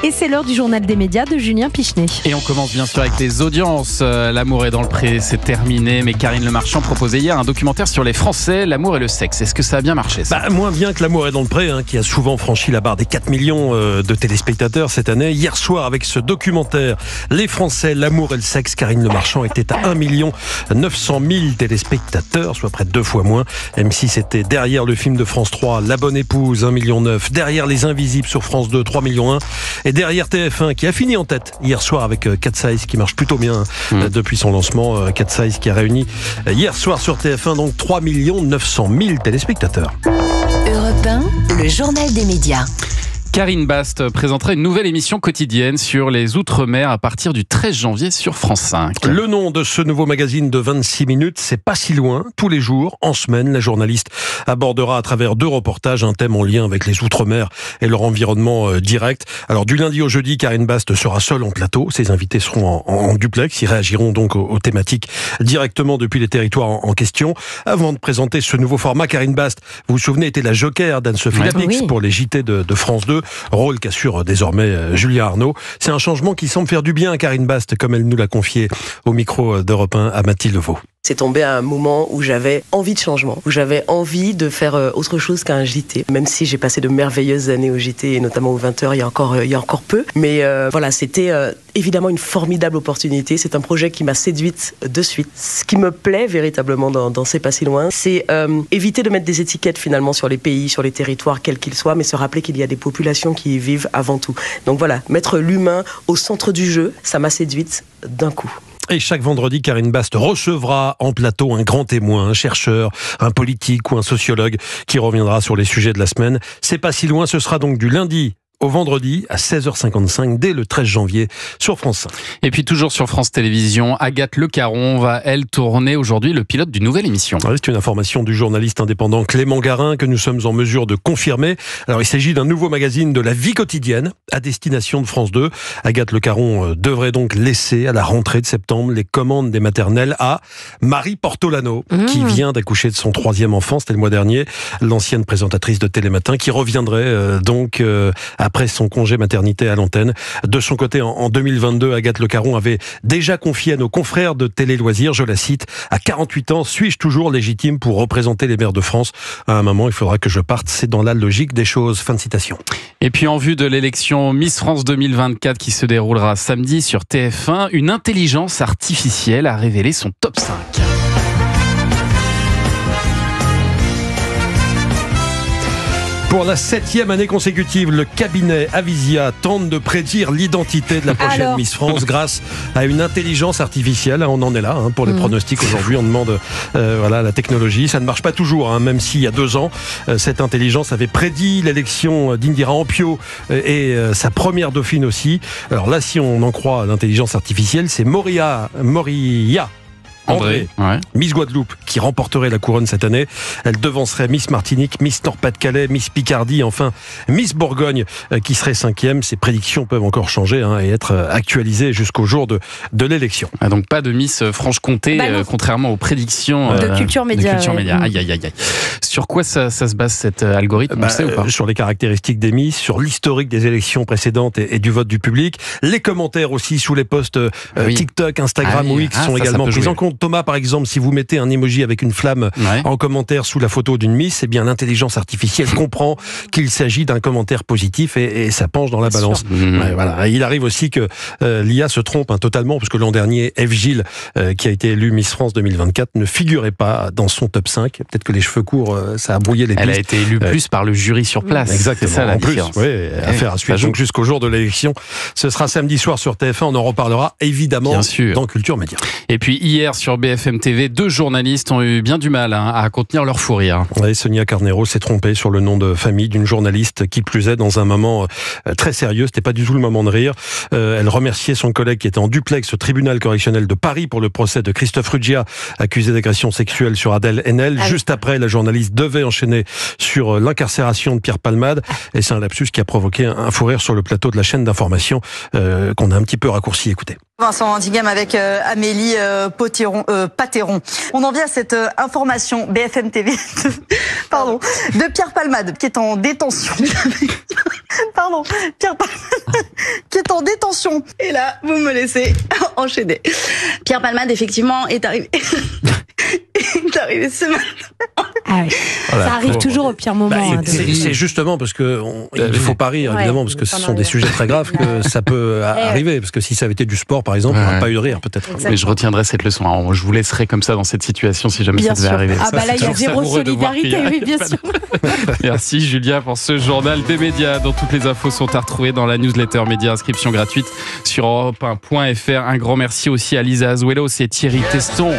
Et c'est l'heure du journal des médias de Julien Pichenet. Et on commence bien sûr avec les audiences. L'amour est dans le pré, c'est terminé. Mais Karine Le Marchand proposait hier un documentaire sur les Français, l'amour et le sexe. Est-ce que ça a bien marché ça ? Moins bien que l'amour est dans le pré, qui a souvent franchi la barre des 4 millions de téléspectateurs cette année. Hier soir, avec ce documentaire, les Français, l'amour et le sexe, Karine Le Marchand était à 1 900 000 téléspectateurs, soit près de 2 fois moins. M6 était derrière le film de France 3, La Bonne Épouse, 1,9 million. Derrière Les Invisibles sur France 2, 3,1 millions. Et derrière TF1, qui a fini en tête hier soir avec Cat Size, qui marche plutôt bien depuis son lancement. Cat Size qui a réuni hier soir sur TF1 donc 3 900 000 téléspectateurs. Europe 1, le journal des médias. Karine Bast présentera une nouvelle émission quotidienne sur les Outre-mer à partir du 13 janvier sur France 5. Le nom de ce nouveau magazine de 26 minutes, c'est Pas si loin. Tous les jours, en semaine, la journaliste abordera à travers 2 reportages un thème en lien avec les Outre-mer et leur environnement direct. Alors du lundi au jeudi, Karine Bast sera seule en plateau. Ses invités seront en duplex. Ils réagiront donc aux thématiques directement depuis les territoires en question. Avant de présenter ce nouveau format, Karine Bast, vous vous souvenez, était la joker d'Anne-Sophie Lapix pour les JT de France 2. Rôle qu'assure désormais Julien Arnaud. C'est un changement qui semble faire du bien à Karine Bast, comme elle nous l'a confié au micro d'Europe 1 à Mathilde Vaux. C'est tombé à un moment où j'avais envie de changement, où j'avais envie de faire autre chose qu'un JT. Même si j'ai passé de merveilleuses années au JT, et notamment aux 20h il y a encore peu. Mais voilà, c'était évidemment une formidable opportunité. C'est un projet qui m'a séduite de suite. Ce qui me plaît véritablement dans C'est pas si loin, c'est éviter de mettre des étiquettes finalement sur les pays, sur les territoires, quels qu'ils soient, mais se rappeler qu'il y a des populations qui y vivent avant tout. Donc voilà, mettre l'humain au centre du jeu, ça m'a séduite d'un coup. Et chaque vendredi, Karine Bast recevra en plateau un grand témoin, un chercheur, un politique ou un sociologue qui reviendra sur les sujets de la semaine. C'est pas si loin, ce sera donc du lundi au vendredi à 16h55 dès le 13 janvier sur France 5. Et puis toujours sur France Télévisions, Agathe Le Caron va, elle, tourner aujourd'hui le pilote d'une nouvelle émission. C'est une information du journaliste indépendant Clément Garin que nous sommes en mesure de confirmer. Alors il s'agit d'un nouveau magazine de la vie quotidienne à destination de France 2. Agathe Le Caron devrait donc laisser à la rentrée de septembre les commandes des maternelles à Marie Portolano, qui vient d'accoucher de son 3e enfant, c'était le mois dernier, l'ancienne présentatrice de Télématin, qui reviendrait donc après son congé maternité à l'antenne. De son côté, en 2022, Agathe Le Caron avait déjà confié à nos confrères de Télé Loisirs, je la cite, « À 48 ans, suis-je toujours légitime pour représenter les mères de France ? À un moment, il faudra que je parte, c'est dans la logique des choses. » Fin de citation. Et puis en vue de l'élection Miss France 2024 qui se déroulera samedi sur TF1, une intelligence artificielle a révélé son top 5. Pour la 7e année consécutive, le cabinet Avisia tente de prédire l'identité de la prochaine Miss France grâce à une intelligence artificielle. On en est là pour les pronostics aujourd'hui. On demande la technologie. Ça ne marche pas toujours, même s'il y a 2 ans, cette intelligence avait prédit l'élection d'Indira Ampio et sa première dauphine aussi. Alors là, si on en croit l'intelligence artificielle, c'est Moria André, Miss Guadeloupe, qui remporterait la couronne cette année. Elle devancerait Miss Martinique, Miss Nord-Pas-de-Calais, Miss Picardie, enfin Miss Bourgogne, qui serait 5e. Ces prédictions peuvent encore changer et être actualisées jusqu'au jour de l'élection. Donc pas de Miss Franche-Comté, contrairement aux prédictions de Culture Média. Aïe, aïe, aïe. Sur quoi ça se base cet algorithme, on sait ou pas ? Sur les caractéristiques des Miss, sur l'historique des élections précédentes et du vote du public. Les commentaires aussi sous les posts TikTok, Instagram ou X sont également pris en compte. Thomas, par exemple, si vous mettez un emoji avec une flamme en commentaire sous la photo d'une Miss, eh bien l'intelligence artificielle comprend qu'il s'agit d'un commentaire positif et ça penche dans la balance. Voilà. Et il arrive aussi que l'IA se trompe totalement, parce que l'an dernier, Eve Gilles, qui a été élue Miss France 2024, ne figurait pas dans son top 5. Peut-être que les cheveux courts, ça a brouillé les pistes. Elle a été élue plus par le jury sur place. Exactement. C'est ça la différence. Affaire à suivre. Donc jusqu'au jour de l'élection, ce sera samedi soir sur TF1. On en reparlera évidemment dans Culture Média. Et puis hier sur BFM TV, 2 journalistes ont eu bien du mal à contenir leur fou rire. Sonia Carneiro s'est trompée sur le nom de famille d'une journaliste, qui plus est dans un moment très sérieux. C'était pas du tout le moment de rire. Elle remerciait son collègue qui était en duplex au tribunal correctionnel de Paris pour le procès de Christophe Ruggia, accusé d'agression sexuelle sur Adèle Haenel. Juste après, la journaliste devait enchaîner sur l'incarcération de Pierre Palmade. Et c'est un lapsus qui a provoqué un fou rire sur le plateau de la chaîne d'information qu'on a un petit peu raccourci. Écoutez. Vincent Antigam avec Amélie Patéron. On en vient à cette information BFM TV de Pierre Palmade qui est en détention. Pierre Palmade qui est en détention. Et là, vous me laissez enchaîner. Pierre Palmade, effectivement, est arrivé. ce matin. Ah oui. Voilà. Ça arrive toujours au pire moment. C'est justement parce que il ne faut pas rire, évidemment, parce que ce sont des sujets très graves que ça peut arriver. Parce que si ça avait été du sport, par exemple, on n'aurait pas eu de rire, peut-être. Mais je retiendrai cette leçon. Alors, je vous laisserai comme ça dans cette situation si jamais ça devait arriver. Ah bah là, il y a zéro solidarité, oui, bien sûr. Merci Julia pour ce journal des médias dont toutes les infos sont à retrouver dans la newsletter média, inscription gratuite sur europe1.fr. Un grand merci aussi à Lisa Azuelos et Thierry Teston.